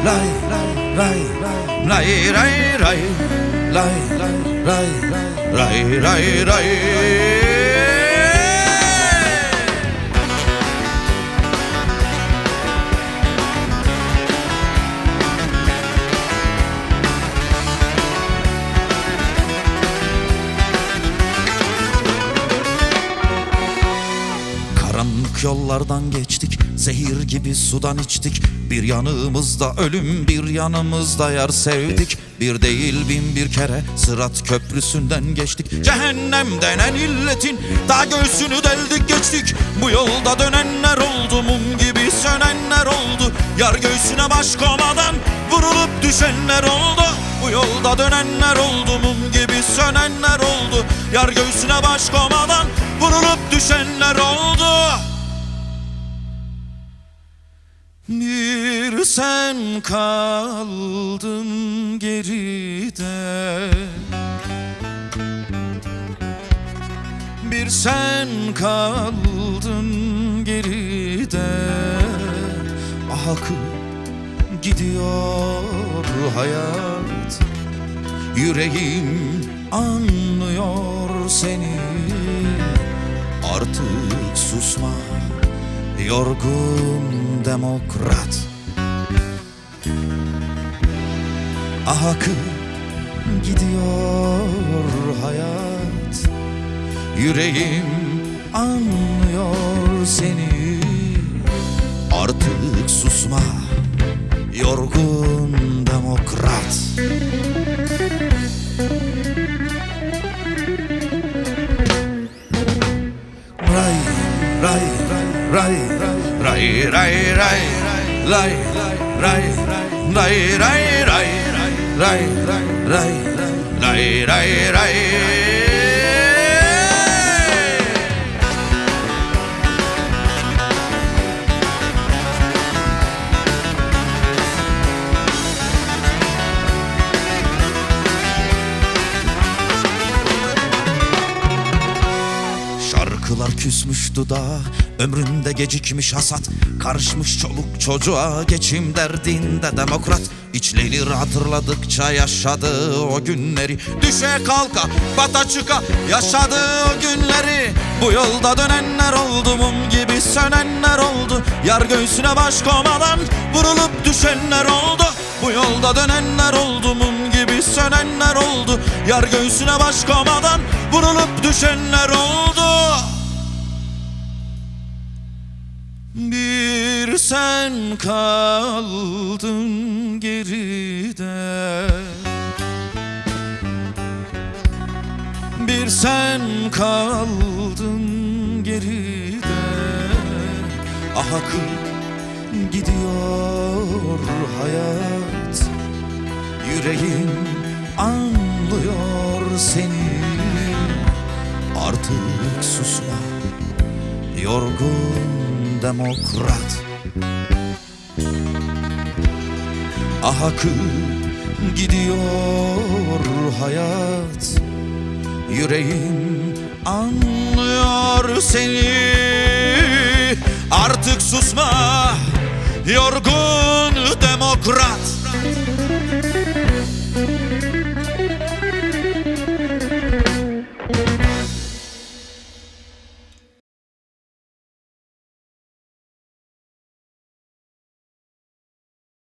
lay lay lay lay lay lay lay lay lay lay. Karanlık yollardan geçtik, zehir gibi sudan içtik. Bir yanımızda ölüm, bir yanımızda yar sevdik. Bir değil bin bir kere Sırat köprüsünden geçtik. Cehennem denen illetin daha göğsünü deldik geçtik. Bu yolda dönenler oldu, mum gibi sönenler oldu. Yar göğsüne baş komadan vurulup düşenler oldu. Bu yolda dönenler oldu, mum gibi sönenler oldu. Yar göğsüne baş komadan vurulup düşenler oldu. Bir sen kaldın geride, bir sen kaldın geride. Akıp gidiyor hayat, yüreğim anlıyor seni. Artık susma yorgun demokrat. Akıp gidiyor hayat, yüreğim anlıyor seni. Artık susma yorgun demokrat. Ray ray ray ray ray ray lay ray ray ray ray ray ray ray ray ray. Şarkılar küsmüş dudağa, ömründe gecikmiş hasat. Karışmış çoluk çocuğa, geçim derdinde demokrat. İçlenir hatırladıkça yaşadığı o günleri. Düşe kalka, bata çıka yaşadığı o günleri. Bu yolda dönenler oldu, mum gibi sönenler oldu. Yar göğsüne baş komadan vurulup düşenler oldu. Bu yolda dönenler oldu, mum gibi sönenler oldu. Yar göğsüne baş komadan vurulup düşenler oldu. Bir sen kaldın geride, bir sen kaldın geride. Akıp gidiyor hayat, yüreğim anlıyor seni. Artık susma yorgun demokrat. Akıp gidiyor hayat, yüreğim anlıyor seni. Artık susma yorgun demokrat.